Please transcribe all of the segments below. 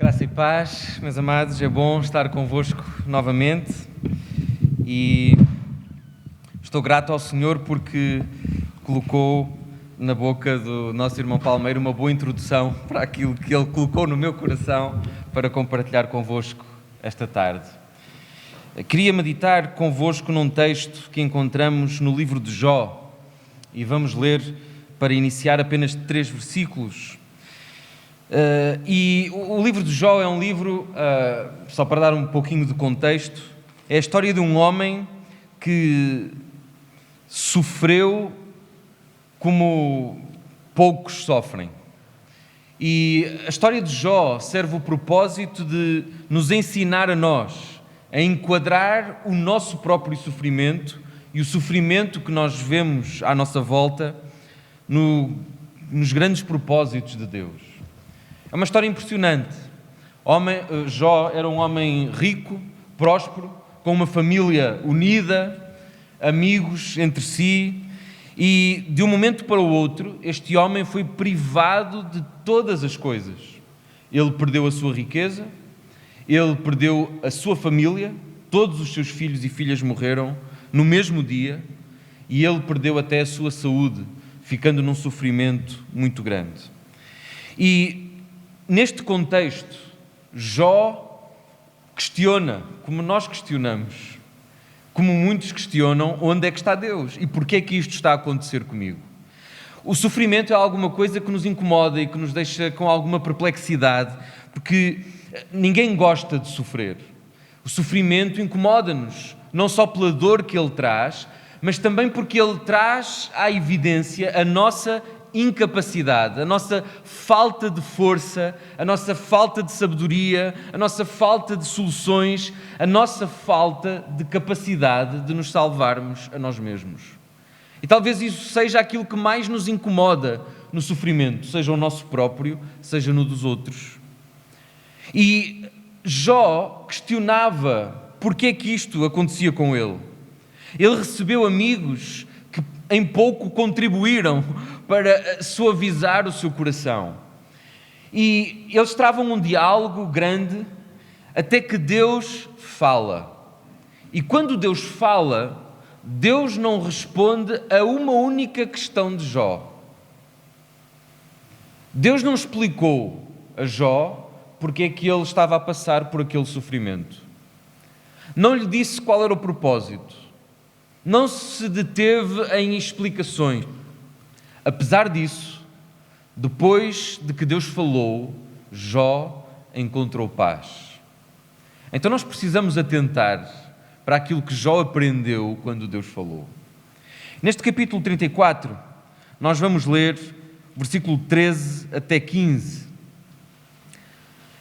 Graça e paz, meus amados, é bom estar convosco novamente e estou grato ao Senhor porque colocou na boca do nosso irmão Palmeiro uma boa introdução para aquilo que ele colocou no meu coração para compartilhar convosco esta tarde. Queria meditar convosco num texto que encontramos no livro de Jó e vamos ler para iniciar apenas 3 versículos. E o livro de Jó é um livro, só para dar um pouquinho de contexto, é a história de um homem que sofreu como poucos sofrem. E a história de Jó serve o propósito de nos ensinar a nós a enquadrar o nosso próprio sofrimento e o sofrimento que nós vemos à nossa volta nos grandes propósitos de Deus. É uma história impressionante. Jó era um homem rico, próspero, com uma família unida, amigos entre si, e de um momento para o outro, este homem foi privado de todas as coisas. Ele perdeu a sua riqueza, ele perdeu a sua família, todos os seus filhos e filhas morreram no mesmo dia, e ele perdeu até a sua saúde, ficando num sofrimento muito grande. E neste contexto, Jó questiona, como nós questionamos, como muitos questionam, onde é que está Deus e porquê é que isto está a acontecer comigo. O sofrimento é alguma coisa que nos incomoda e que nos deixa com alguma perplexidade, porque ninguém gosta de sofrer. O sofrimento incomoda-nos, não só pela dor que ele traz, mas também porque ele traz à evidência a nossa incapacidade, a nossa falta de força, a nossa falta de sabedoria, a nossa falta de soluções, a nossa falta de capacidade de nos salvarmos a nós mesmos. E talvez isso seja aquilo que mais nos incomoda no sofrimento, seja o nosso próprio, seja no dos outros. E Jó questionava porque é que isto acontecia com ele. Ele recebeu amigos que em pouco contribuíram para suavizar o seu coração. E eles travam um diálogo grande até que Deus fala. E quando Deus fala, Deus não responde a uma única questão de Jó. Deus não explicou a Jó porque é que ele estava a passar por aquele sofrimento. Não lhe disse qual era o propósito. Não se deteve em explicações. Apesar disso, depois de que Deus falou, Jó encontrou paz. Então nós precisamos atentar para aquilo que Jó aprendeu quando Deus falou. Neste capítulo 34, nós vamos ler versículo 13 até 15.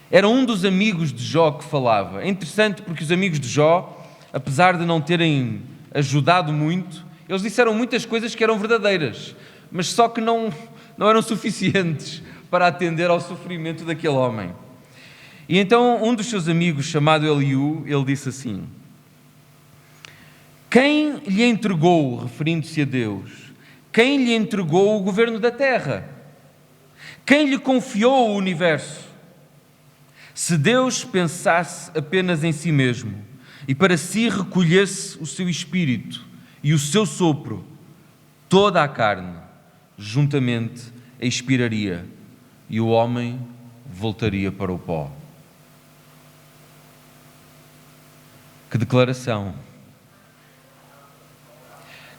Era um dos amigos de Jó que falava. É interessante porque os amigos de Jó, apesar de não terem ajudado muito, eles disseram muitas coisas que eram verdadeiras, mas só que não eram suficientes para atender ao sofrimento daquele homem. E então um dos seus amigos, chamado Eliú, ele disse assim: quem lhe entregou, referindo-se a Deus, quem lhe entregou o governo da terra? Quem lhe confiou o universo? Se Deus pensasse apenas em si mesmo e para si recolhesse o seu espírito e o seu sopro, toda a carne juntamente expiraria e o homem voltaria para o pó. Que declaração!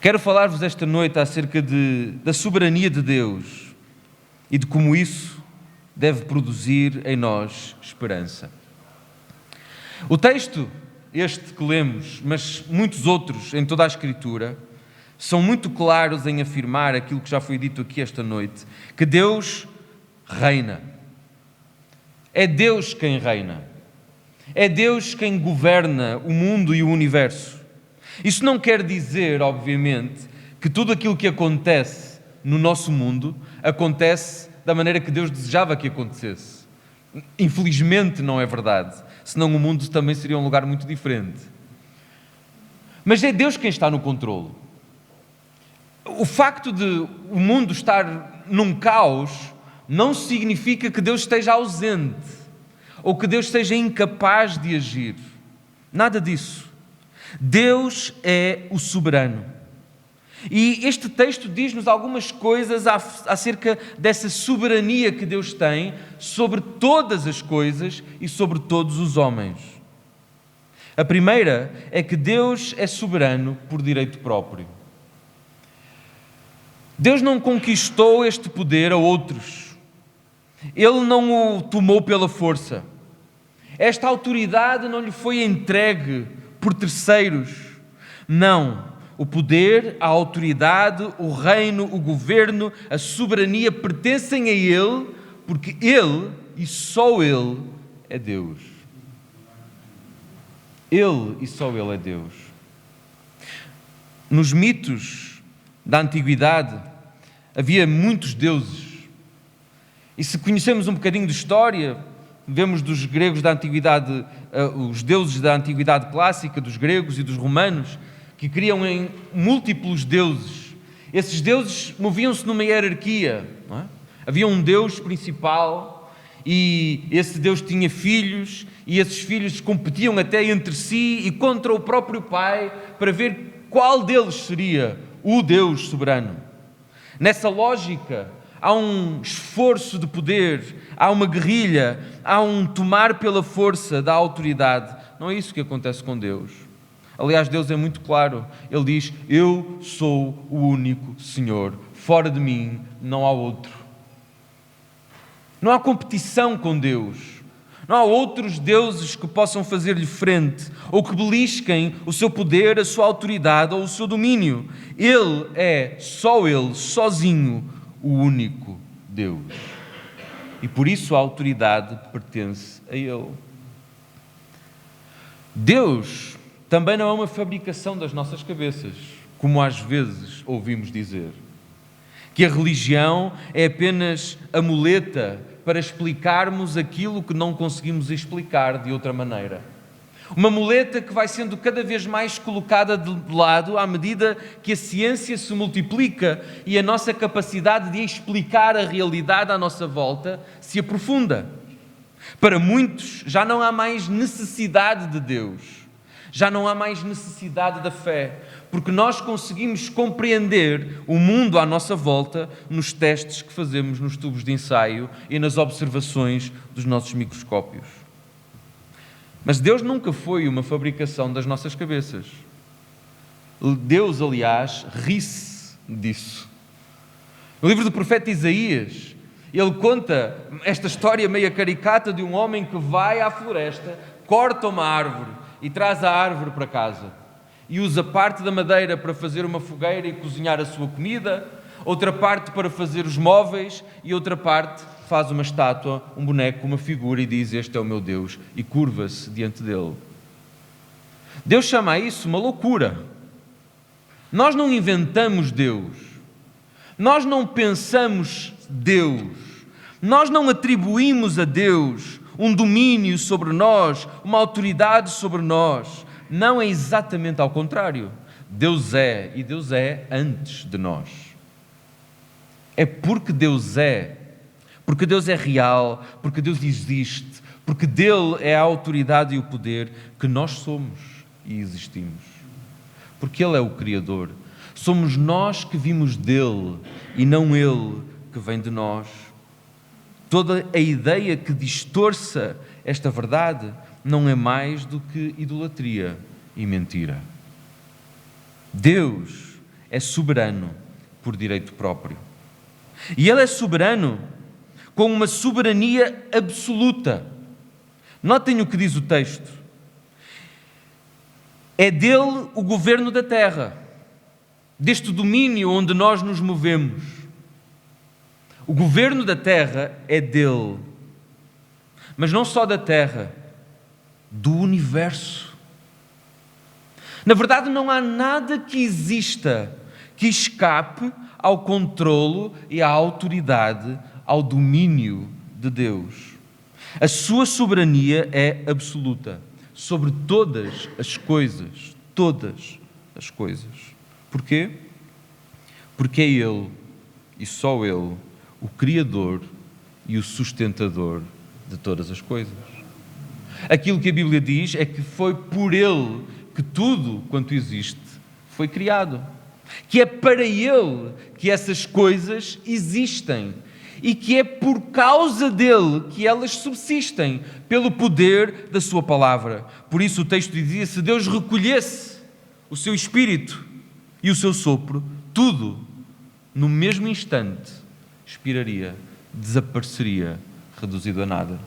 Quero falar-vos esta noite acerca da soberania de Deus e de como isso deve produzir em nós esperança. O texto, este que lemos, mas muitos outros em toda a Escritura, são muito claros em afirmar aquilo que já foi dito aqui esta noite, que Deus reina. É Deus quem reina. É Deus quem governa o mundo e o universo. Isso não quer dizer, obviamente, que tudo aquilo que acontece no nosso mundo acontece da maneira que Deus desejava que acontecesse. Infelizmente não é verdade, senão o mundo também seria um lugar muito diferente. Mas é Deus quem está no controle. O facto de o mundo estar num caos não significa que Deus esteja ausente. ou que Deus seja incapaz de agir. Nada disso. Deus é o soberano. E este texto diz-nos algumas coisas acerca dessa soberania que Deus tem sobre todas as coisas e sobre todos os homens. A primeira é que Deus é soberano por direito próprio. Deus não conquistou este poder a outros. Ele não o tomou pela força. Esta autoridade não lhe foi entregue por terceiros. Não. O poder, a autoridade, o reino, o governo, a soberania pertencem a Ele, porque Ele e só Ele é Deus. Ele e só Ele é Deus. Nos mitos da antiguidade havia muitos deuses. E se conhecemos um bocadinho de história, vemos dos gregos da antiguidade, os deuses da antiguidade clássica, dos gregos e dos romanos, que criam em múltiplos deuses. Esses deuses moviam-se numa hierarquia, não é? Havia um Deus principal e esse Deus tinha filhos e esses filhos competiam até entre si e contra o próprio Pai para ver qual deles seria o Deus soberano. Nessa lógica, há um esforço de poder, há uma guerrilha, há um tomar pela força da autoridade. Não é isso que acontece com Deus. Aliás, Deus é muito claro. Ele diz: eu sou o único Senhor. Fora de mim não há outro. Não há competição com Deus. Não há outros deuses que possam fazer-lhe frente ou que belisquem o seu poder, a sua autoridade ou o seu domínio. Ele é, só Ele, sozinho, o único Deus. E por isso a autoridade pertence a Ele. Deus também não é uma fabricação das nossas cabeças, como às vezes ouvimos dizer. Que a religião é apenas a muleta para explicarmos aquilo que não conseguimos explicar de outra maneira. Uma muleta que vai sendo cada vez mais colocada de lado à medida que a ciência se multiplica e a nossa capacidade de explicar a realidade à nossa volta se aprofunda. Para muitos já não há mais necessidade de Deus. Já não há mais necessidade da fé, porque nós conseguimos compreender o mundo à nossa volta nos testes que fazemos nos tubos de ensaio e nas observações dos nossos microscópios. Mas Deus nunca foi uma fabricação das nossas cabeças. Deus, aliás, ri-se disso. No livro do profeta Isaías, ele conta esta história meio caricata de um homem que vai à floresta, corta uma árvore e traz a árvore para casa. E usa parte da madeira para fazer uma fogueira e cozinhar a sua comida, outra parte para fazer os móveis e outra parte faz uma estátua, um boneco, uma figura e diz: este é o meu Deus, e curva-se diante dele. Deus chama a isso uma loucura. Nós não inventamos Deus. Nós não pensamos Deus. Nós não atribuímos a Deus um domínio sobre nós, uma autoridade sobre nós. Não, é exatamente ao contrário. Deus é, e Deus é antes de nós. É porque Deus é real, porque Deus existe, porque dele é a autoridade e o poder que nós somos e existimos. Porque Ele é o Criador. Somos nós que vimos dele e não Ele que vem de nós. Toda a ideia que distorça esta verdade não é mais do que idolatria e mentira. Deus é soberano por direito próprio. E Ele é soberano com uma soberania absoluta. Notem o que diz o texto. É dele o governo da terra, deste domínio onde nós nos movemos. O governo da terra é dele, mas não só da terra, do universo. Na verdade, não há nada que exista que escape ao controlo e à autoridade, ao domínio de Deus. A sua soberania é absoluta sobre todas as coisas, todas as coisas. Porquê? Porque é Ele, e só Ele, o Criador e o sustentador de todas as coisas. Aquilo que a Bíblia diz é que foi por Ele que tudo quanto existe foi criado. Que é para Ele que essas coisas existem. E que é por causa dele que elas subsistem, pelo poder da sua palavra. Por isso o texto dizia, se Deus recolhesse o seu espírito e o seu sopro, tudo, no mesmo instante, expiraria, desapareceria, reduzido a nada.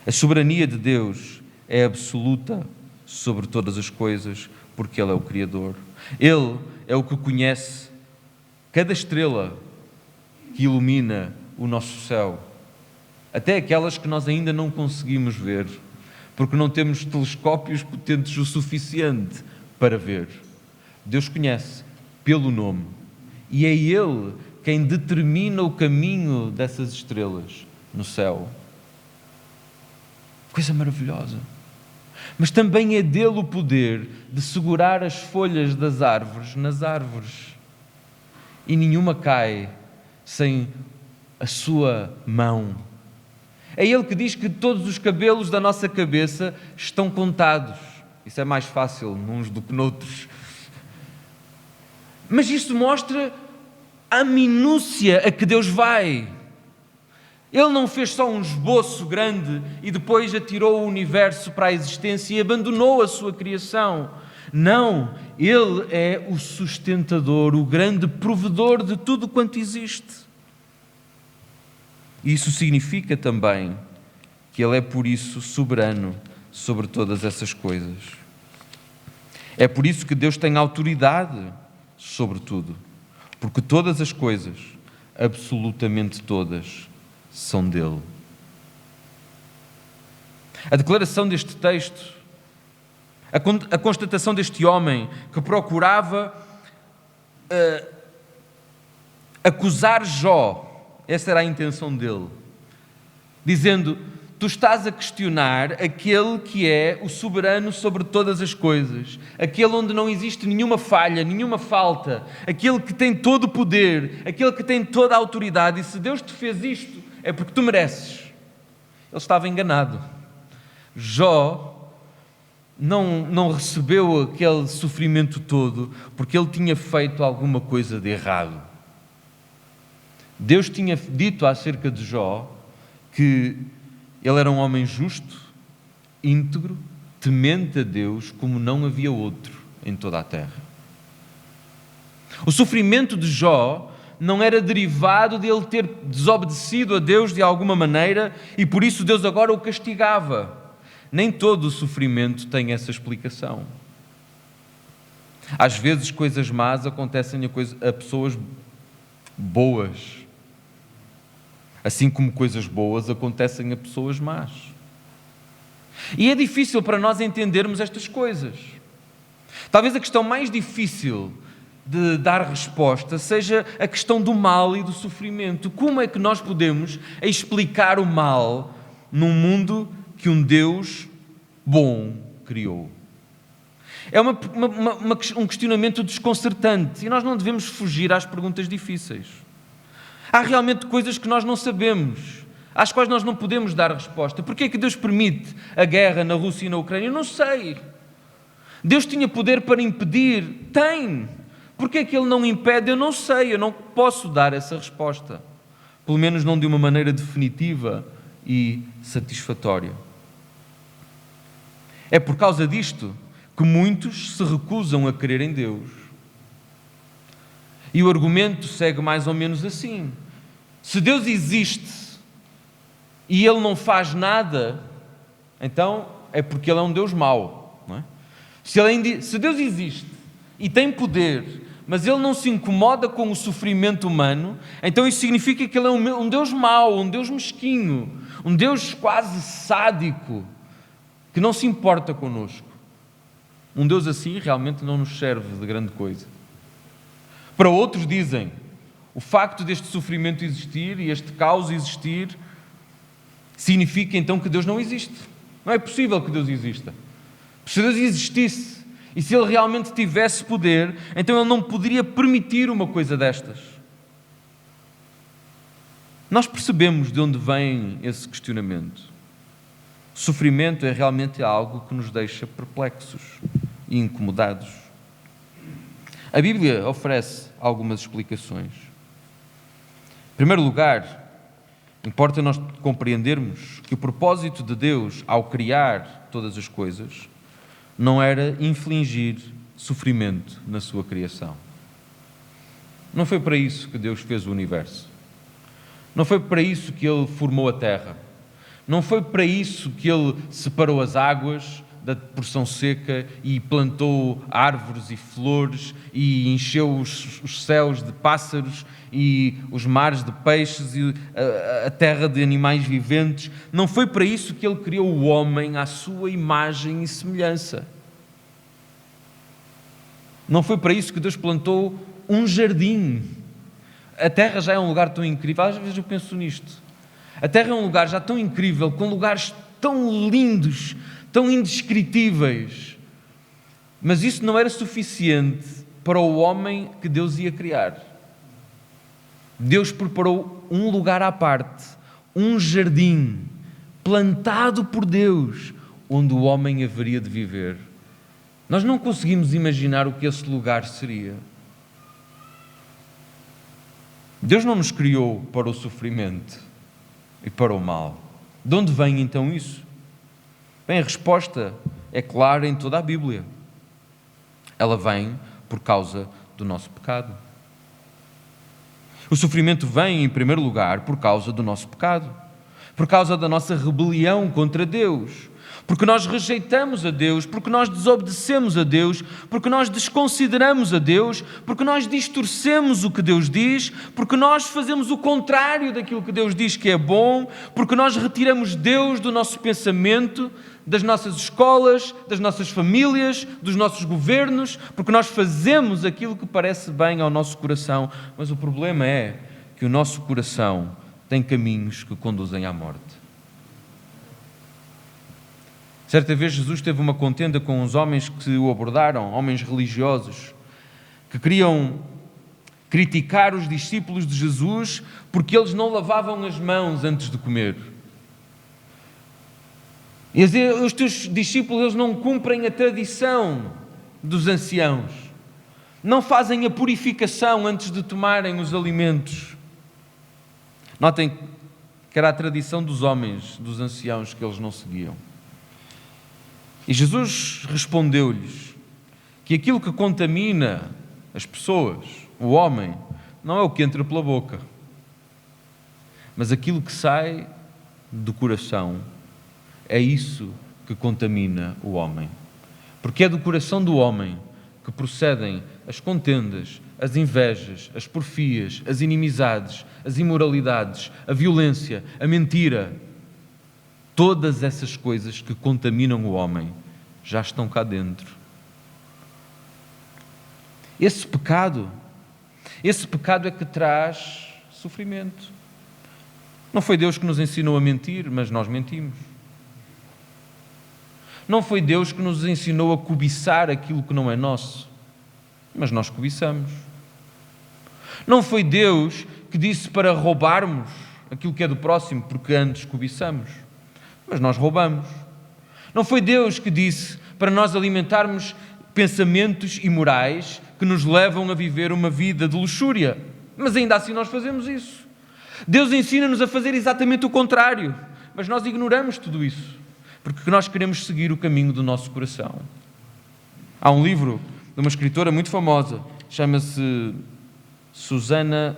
A soberania de Deus é absoluta sobre todas as coisas, porque Ele é o Criador. Ele é o que conhece cada estrela que ilumina o nosso céu, até aquelas que nós ainda não conseguimos ver, porque não temos telescópios potentes o suficiente para ver. Deus conhece pelo nome, e é Ele quem determina o caminho dessas estrelas no céu. Coisa maravilhosa. Mas também é dele o poder de segurar as folhas das árvores nas árvores, e nenhuma cai sem a sua mão. É Ele que diz que todos os cabelos da nossa cabeça estão contados. Isso é mais fácil nuns do que noutros. Mas isso mostra a minúcia a que Deus vai. Ele não fez só um esboço grande e depois atirou o universo para a existência e abandonou a sua criação. Não, Ele é o sustentador, o grande provedor de tudo quanto existe. Isso significa também que Ele é por isso soberano sobre todas essas coisas. É por isso que Deus tem autoridade sobre tudo, porque todas as coisas, absolutamente todas, são dele. A declaração deste texto, a constatação deste homem que procurava acusar Jó, essa era a intenção dele, dizendo, tu estás a questionar aquele que é o soberano sobre todas as coisas, aquele onde não existe nenhuma falha, nenhuma falta, aquele que tem todo o poder, aquele que tem toda a autoridade, e se Deus te fez isto, é porque tu mereces. Ele estava enganado. Jó não recebeu aquele sofrimento todo porque ele tinha feito alguma coisa de errado. Deus tinha dito acerca de Jó que ele era um homem justo, íntegro, temente a Deus como não havia outro em toda a terra. O sofrimento de Jó não era derivado de ele ter desobedecido a Deus de alguma maneira e por isso Deus agora o castigava. Nem todo o sofrimento tem essa explicação. Às vezes coisas más acontecem a pessoas boas, assim como coisas boas acontecem a pessoas más. E é difícil para nós entendermos estas coisas. Talvez a questão mais difícil de dar resposta seja a questão do mal e do sofrimento. Como é que nós podemos explicar o mal num mundo que um Deus bom criou? É um questionamento desconcertante e nós não devemos fugir às perguntas difíceis. Há realmente coisas que nós não sabemos, às quais nós não podemos dar resposta. Porquê é que Deus permite a guerra na Rússia e na Ucrânia? Eu não sei. Deus tinha poder para impedir? Tem. Porquê é que Ele não impede? Eu não sei, eu não posso dar essa resposta. Pelo menos não de uma maneira definitiva e satisfatória. É por causa disto que muitos se recusam a crer em Deus. E o argumento segue mais ou menos assim. Se Deus existe e Ele não faz nada, então é porque Ele é um Deus mau, não é? Se Deus existe e tem poder, mas Ele não se incomoda com o sofrimento humano, então isso significa que Ele é um Deus mau, um Deus mesquinho, um Deus quase sádico, que não se importa connosco. Um Deus assim realmente não nos serve de grande coisa. Para outros dizem, o facto deste sofrimento existir e este caos existir, significa então que Deus não existe. Não é possível que Deus exista. Se Deus existisse, e se Ele realmente tivesse poder, então Ele não poderia permitir uma coisa destas. Nós percebemos de onde vem esse questionamento. sofrimento é realmente algo que nos deixa perplexos e incomodados. A Bíblia oferece algumas explicações. Em primeiro lugar, importa nós compreendermos que o propósito de Deus ao criar todas as coisas não era infligir sofrimento na sua criação. Não foi para isso que Deus fez o universo. Não foi para isso que Ele formou a terra. Não foi para isso que Ele separou as águas da porção seca e plantou árvores e flores e encheu os céus de pássaros e os mares de peixes e a terra de animais viventes. Não foi para isso que Ele criou o homem à sua imagem e semelhança. Não foi para isso que Deus plantou um jardim. A terra já é um lugar tão incrível. Às vezes eu penso nisto. A terra é um lugar já tão incrível, com lugares tão lindos, tão indescritíveis. Mas isso não era suficiente para o homem que Deus ia criar. Deus preparou um lugar à parte, um jardim, plantado por Deus, onde o homem haveria de viver. Nós não conseguimos imaginar o que esse lugar seria. Deus não nos criou para o sofrimento e para o mal. De onde vem então isso? Bem, a resposta é clara em toda a Bíblia. Ela vem por causa do nosso pecado. O sofrimento vem, em primeiro lugar, por causa do nosso pecado, por causa da nossa rebelião contra Deus, porque nós rejeitamos a Deus, porque nós desobedecemos a Deus, porque nós desconsideramos a Deus, porque nós distorcemos o que Deus diz, porque nós fazemos o contrário daquilo que Deus diz que é bom, porque nós retiramos Deus do nosso pensamento, das nossas escolas, das nossas famílias, dos nossos governos, porque nós fazemos aquilo que parece bem ao nosso coração. Mas o problema é que o nosso coração tem caminhos que conduzem à morte. Certa vez Jesus teve uma contenda com uns homens que o abordaram, homens religiosos, que queriam criticar os discípulos de Jesus porque eles não lavavam as mãos antes de comer. E os teus discípulos, eles não cumprem a tradição dos anciãos, não fazem a purificação antes de tomarem os alimentos. Notem que era a tradição dos homens, dos anciãos, que eles não seguiam. E Jesus respondeu-lhes que aquilo que contamina as pessoas, o homem, não é o que entra pela boca, mas aquilo que sai do coração. É isso que contamina o homem. Porque é do coração do homem que procedem as contendas, as invejas, as porfias, as inimizades, as imoralidades, a violência, a mentira. Todas essas coisas que contaminam o homem já estão cá dentro. Esse pecado é que traz sofrimento. Não foi Deus que nos ensinou a mentir, mas nós mentimos. Não foi Deus que nos ensinou a cobiçar aquilo que não é nosso, mas nós cobiçamos. Não foi Deus que disse para roubarmos aquilo que é do próximo, porque antes cobiçamos, mas nós roubamos. Não foi Deus que disse para nós alimentarmos pensamentos imorais que nos levam a viver uma vida de luxúria, mas ainda assim nós fazemos isso. Deus ensina-nos a fazer exatamente o contrário, mas nós ignoramos tudo isso, porque nós queremos seguir o caminho do nosso coração. Há um livro de uma escritora muito famosa, chama-se Susana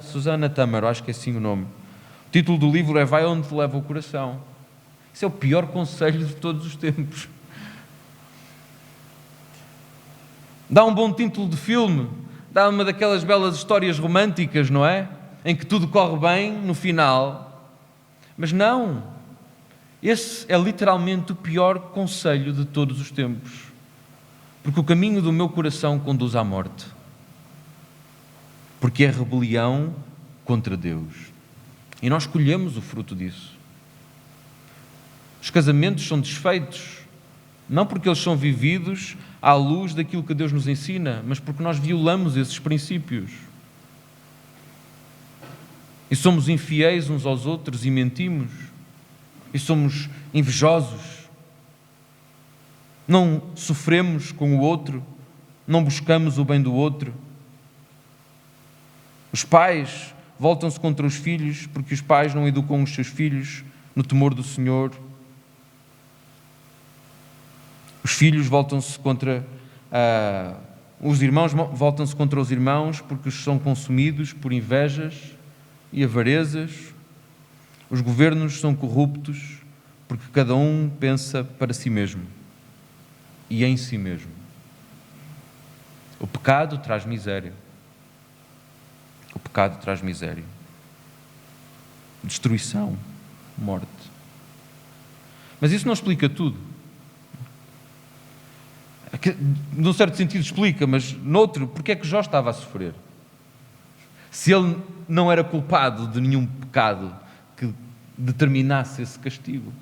Tâmara, acho que é assim o nome. O título do livro é Vai Onde Te Leva o Coração. Isso é o pior conselho de todos os tempos. Dá um bom título de filme, dá uma daquelas belas histórias românticas, não é? Em que tudo corre bem no final. Mas não. Esse é literalmente o pior conselho de todos os tempos. Porque o caminho do meu coração conduz à morte. Porque é rebelião contra Deus. E nós colhemos o fruto disso. Os casamentos são desfeitos, não porque eles são vividos à luz daquilo que Deus nos ensina, mas porque nós violamos esses princípios. E somos infiéis uns aos outros e mentimos. E somos invejosos Não sofremos com o outro, não buscamos o bem do outro. Os pais voltam-se contra os filhos porque os pais não educam os seus filhos no temor do Senhor. Os filhos voltam-se contra os irmãos, voltam-se contra os irmãos porque são consumidos por invejas e avarezas. Os governos são corruptos porque cada um pensa para si mesmo e em si mesmo. O pecado traz miséria. O pecado traz miséria. Destruição, morte. Mas isso não explica tudo. Num certo sentido explica, mas noutro, porque é que Jó estava a sofrer? Se ele não era culpado de nenhum pecado que determinasse esse castigo.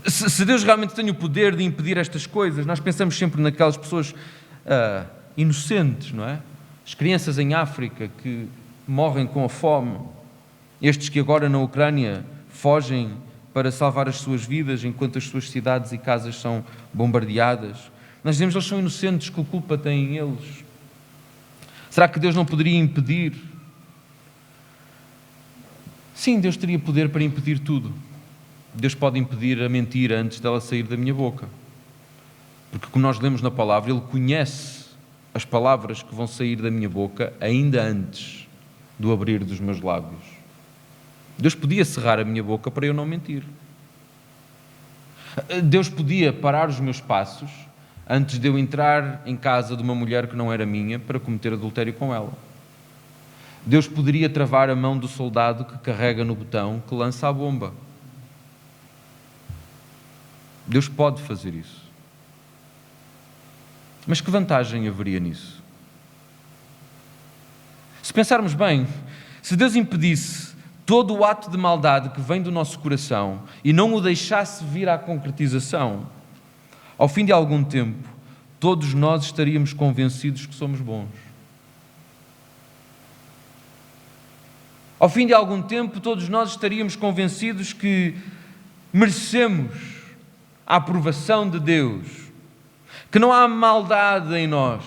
Se Deus realmente tem o poder de impedir estas coisas, nós pensamos sempre naquelas pessoas inocentes, não é? As crianças em África que morrem com a fome, estes que agora na Ucrânia fogem para salvar as suas vidas enquanto as suas cidades e casas são bombardeadas. Nós dizemos que eles são inocentes, que culpa têm eles? Será que Deus não poderia impedir? Sim, Deus teria poder para impedir tudo. Deus pode impedir a mentira antes dela sair da minha boca. Porque como nós lemos na palavra, Ele conhece as palavras que vão sair da minha boca ainda antes do abrir dos meus lábios. Deus podia cerrar a minha boca para eu não mentir. Deus podia parar os meus passos antes de eu entrar em casa de uma mulher que não era minha para cometer adultério com ela. Deus poderia travar a mão do soldado que carrega no botão que lança a bomba. Deus pode fazer isso. Mas que vantagem haveria nisso? Se pensarmos bem, se Deus impedisse todo o ato de maldade que vem do nosso coração e não o deixasse vir à concretização, ao fim de algum tempo, todos nós estaríamos convencidos que somos bons. Ao fim de algum tempo, todos nós estaríamos convencidos que merecemos a aprovação de Deus, que não há maldade em nós,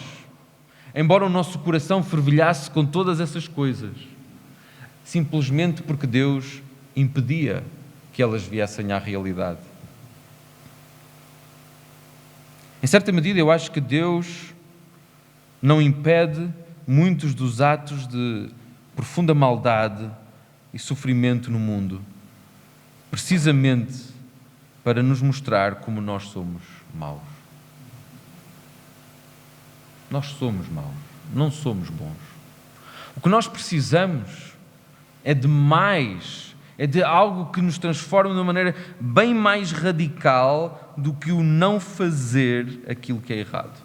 embora o nosso coração fervilhasse com todas essas coisas, simplesmente porque Deus impedia que elas viessem à realidade. Em certa medida, eu acho que Deus não impede muitos dos atos de profunda maldade e sofrimento no mundo, precisamente para nos mostrar como nós somos maus. Nós somos maus, não somos bons. O que nós precisamos é de mais, é de algo que nos transforme de uma maneira bem mais radical do que o não fazer aquilo que é errado.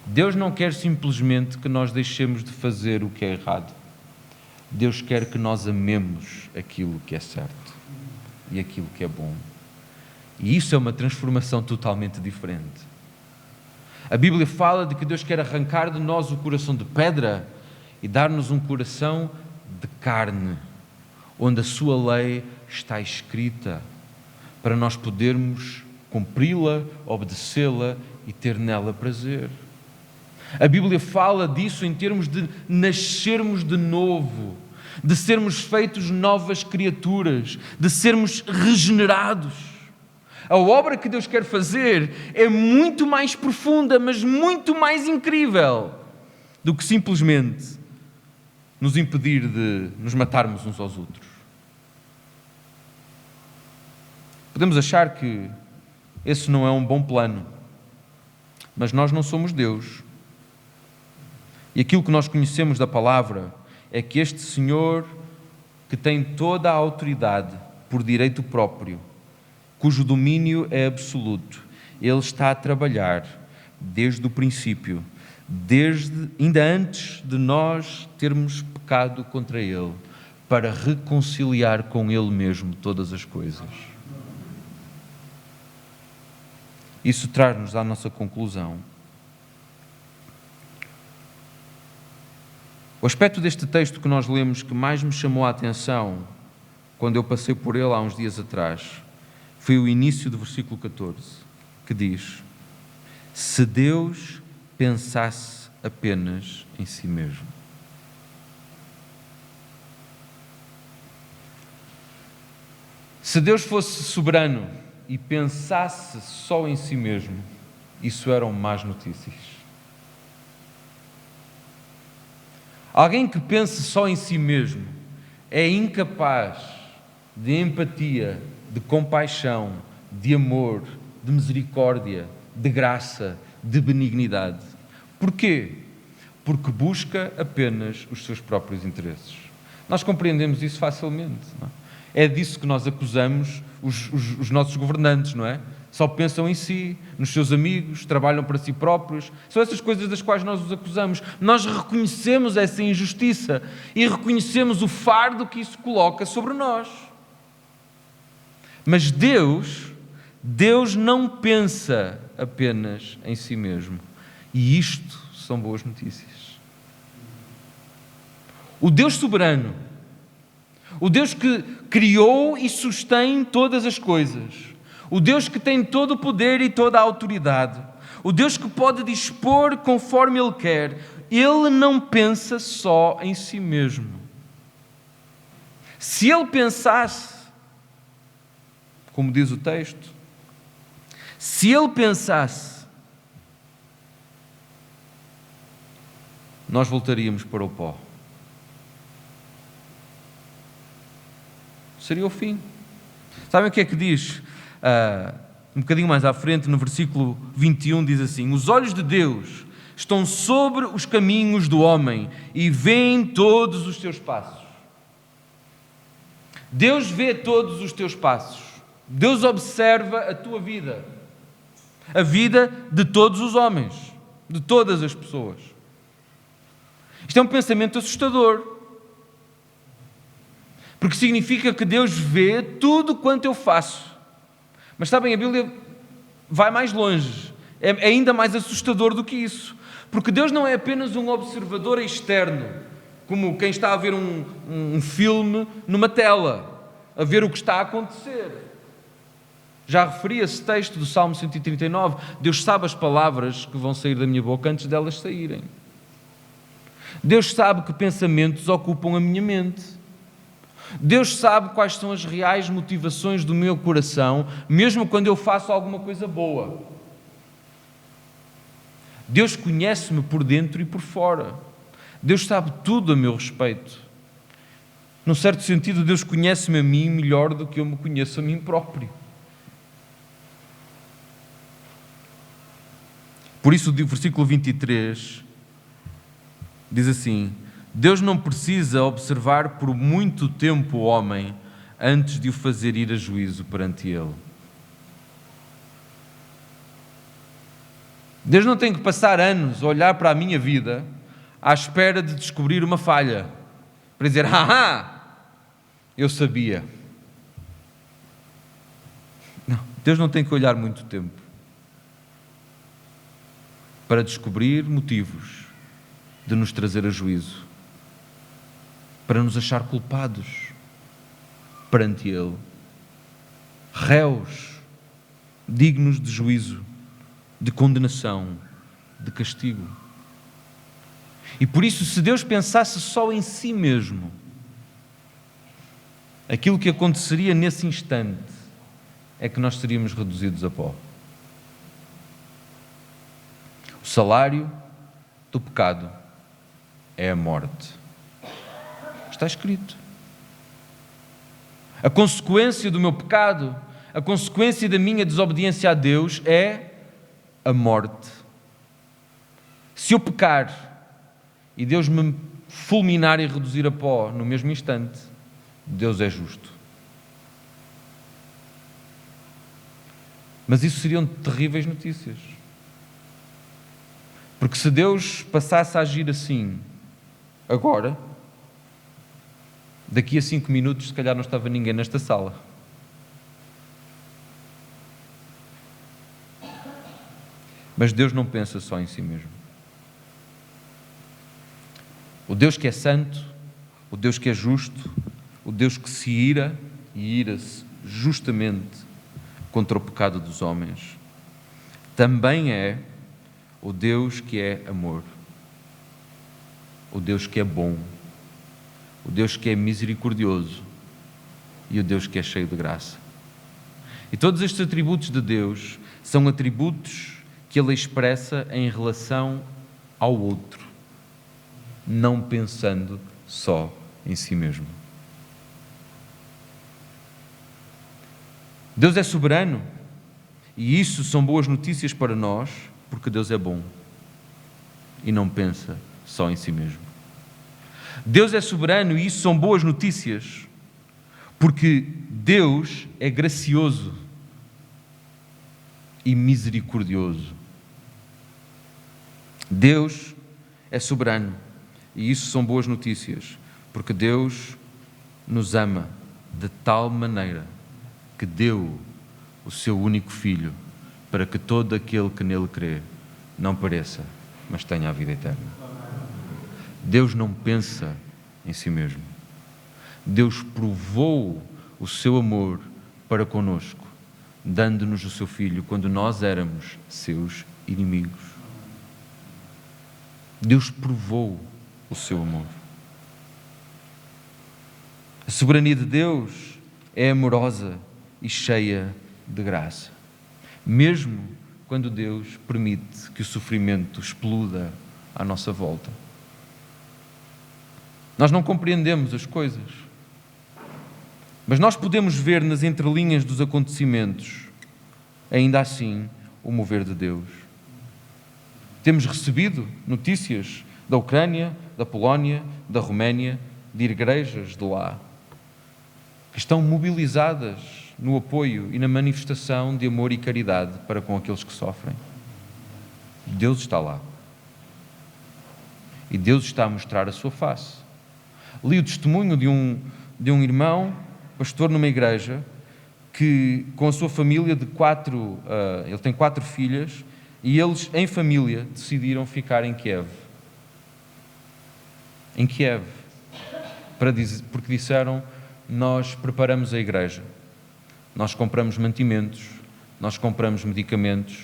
Deus não quer simplesmente que nós deixemos de fazer o que é errado. Deus quer que nós amemos aquilo que é certo e aquilo que é bom. E isso é uma transformação totalmente diferente. A Bíblia fala de que Deus quer arrancar de nós o coração de pedra e dar-nos um coração de carne, onde a sua lei está escrita, para nós podermos cumpri-la, obedecê-la e ter nela prazer. A Bíblia fala disso em termos de nascermos de novo, de sermos feitos novas criaturas, de sermos regenerados. A obra que Deus quer fazer é muito mais profunda, mas muito mais incrível do que simplesmente nos impedir de nos matarmos uns aos outros. Podemos achar que esse não é um bom plano, mas nós não somos Deus. E aquilo que nós conhecemos da palavra é que este Senhor, que tem toda a autoridade por direito próprio, cujo domínio é absoluto, Ele está a trabalhar desde o princípio, ainda antes de nós termos pecado contra Ele, para reconciliar com Ele mesmo todas as coisas. Isso traz-nos à nossa conclusão. O aspecto deste texto que nós lemos que mais me chamou a atenção, quando eu passei por ele há uns dias atrás, foi o início do versículo 14, que diz: se Deus pensasse apenas em si mesmo. Se Deus fosse soberano e pensasse só em si mesmo, isso eram más notícias. Alguém que pense só em si mesmo é incapaz de empatia, de compaixão, de amor, de misericórdia, de graça, de benignidade. Porquê? Porque busca apenas os seus próprios interesses. Nós compreendemos isso facilmente, não é? É disso que nós acusamos os nossos governantes, não é? Só pensam em si, nos seus amigos, trabalham para si próprios. São essas coisas das quais nós os acusamos. Nós reconhecemos essa injustiça e reconhecemos o fardo que isso coloca sobre nós. Mas Deus não pensa apenas em si mesmo. E isto são boas notícias. O Deus soberano, o Deus que criou e sustém todas as coisas, o Deus que tem todo o poder e toda a autoridade, o Deus que pode dispor conforme Ele quer, Ele não pensa só em si mesmo. Se Ele pensasse, como diz o texto, se Ele pensasse, nós voltaríamos para o pó. Seria o fim. Sabem o que é que diz? Um bocadinho mais à frente, no versículo 21, diz assim: os olhos de Deus estão sobre os caminhos do homem e veem todos os seus passos. Deus vê todos os teus passos. Deus observa a tua vida. A vida de todos os homens, de todas as pessoas. Isto é um pensamento assustador. Porque significa que Deus vê tudo quanto eu faço. Mas sabem, a Bíblia vai mais longe. É ainda mais assustador do que isso. Porque Deus não é apenas um observador externo, como quem está a ver um filme numa tela, a ver o que está a acontecer. Já referi esse texto do Salmo 139. Deus sabe as palavras que vão sair da minha boca antes delas saírem. Deus sabe que pensamentos ocupam a minha mente. Deus sabe quais são as reais motivações do meu coração, mesmo quando eu faço alguma coisa boa. Deus conhece-me por dentro e por fora. Deus sabe tudo a meu respeito. Num certo sentido, Deus conhece-me a mim melhor do que eu me conheço a mim próprio. Por isso, o versículo 23 diz assim: Deus não precisa observar por muito tempo o homem antes de o fazer ir a juízo perante Ele. Deus não tem que passar anos a olhar para a minha vida à espera de descobrir uma falha, para dizer: eu sabia. Não, Deus não tem que olhar muito tempo para descobrir motivos de nos trazer a juízo, para nos achar culpados perante Ele, réus, dignos de juízo, de condenação, de castigo. E por isso, se Deus pensasse só em si mesmo, aquilo que aconteceria nesse instante é que nós seríamos reduzidos a pó. O salário do pecado é a morte. Está escrito. A consequência do meu pecado, a consequência da minha desobediência a Deus é a morte. Se eu pecar e Deus me fulminar e reduzir a pó no mesmo instante, Deus é justo. Mas isso seriam terríveis notícias. Porque se Deus passasse a agir assim agora, daqui a 5 minutos se calhar não estava ninguém nesta sala. Mas Deus não pensa só em si mesmo. O Deus que é santo, o Deus que é justo, o Deus que se ira e ira-se justamente contra o pecado dos homens. Também é o Deus que é amor, o Deus que é bom, o Deus que é misericordioso e o Deus que é cheio de graça. E todos estes atributos de Deus são atributos que Ele expressa em relação ao outro, não pensando só em si mesmo. Deus é soberano e isso são boas notícias para nós, porque Deus é bom e não pensa só em si mesmo. Deus é soberano e isso são boas notícias, porque Deus é gracioso e misericordioso. Deus é soberano e isso são boas notícias, porque Deus nos ama de tal maneira que deu o seu único Filho para que todo aquele que nele crê não pereça, mas tenha a vida eterna. Deus não pensa em si mesmo. Deus provou o seu amor para conosco, dando-nos o seu Filho quando nós éramos seus inimigos. Deus provou o seu amor. A soberania de Deus é amorosa e cheia de graça, mesmo quando Deus permite que o sofrimento exploda à nossa volta. Nós não compreendemos as coisas, mas nós podemos ver nas entrelinhas dos acontecimentos, ainda assim, o mover de Deus. Temos recebido notícias da Ucrânia, da Polónia, da Roménia, de igrejas de lá, que estão mobilizadas no apoio e na manifestação de amor e caridade para com aqueles que sofrem. Deus está lá. E Deus está a mostrar a sua face. Li o testemunho de um irmão, pastor numa igreja, que com a sua família de ele tem 4 filhas, e eles, em família, decidiram ficar em Kiev. Em Kiev. Porque disseram: nós preparamos a igreja, nós compramos mantimentos, nós compramos medicamentos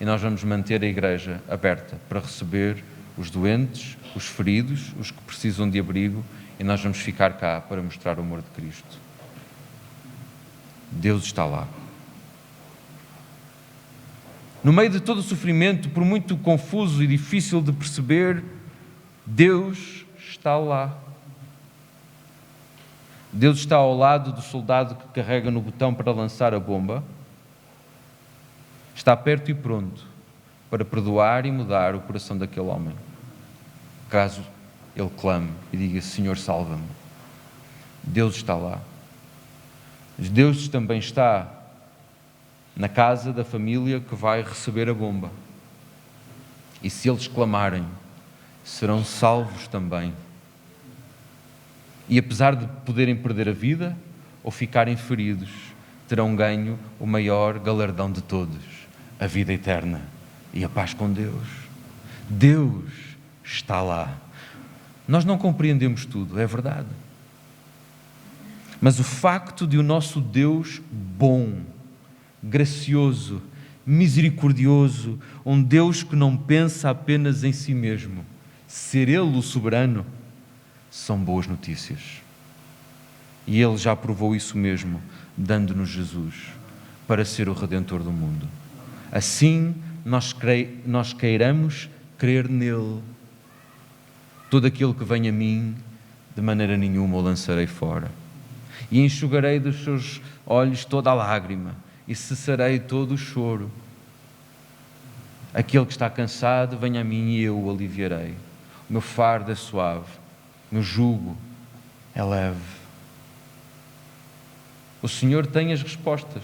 e nós vamos manter a igreja aberta para receber os doentes, os feridos, os que precisam de abrigo, e nós vamos ficar cá para mostrar o amor de Cristo. Deus está lá. No meio de todo o sofrimento, por muito confuso e difícil de perceber, Deus está lá. Deus está ao lado do soldado que carrega no botão para lançar a bomba. Está perto e pronto para perdoar e mudar o coração daquele homem, caso ele clame e diga: Senhor, salva-me. Deus está lá. Mas Deus também está na casa da família que vai receber a bomba. E se eles clamarem, serão salvos também. E apesar de poderem perder a vida ou ficarem feridos, terão ganho o maior galardão de todos, a vida eterna e a paz com Deus. Deus está lá. Nós não compreendemos tudo, é verdade. Mas o facto de o nosso Deus bom, gracioso, misericordioso, um Deus que não pensa apenas em si mesmo, ser Ele o soberano, são boas notícias. E Ele já provou isso mesmo, dando-nos Jesus para ser o Redentor do mundo. Assim, nós queiramos crer nele. Todo aquele que vem a mim, de maneira nenhuma o lançarei fora. E enxugarei dos seus olhos toda a lágrima, e cessarei todo o choro. Aquele que está cansado, venha a mim e eu o aliviarei. O meu fardo é suave, o meu jugo é leve. O Senhor tem as respostas.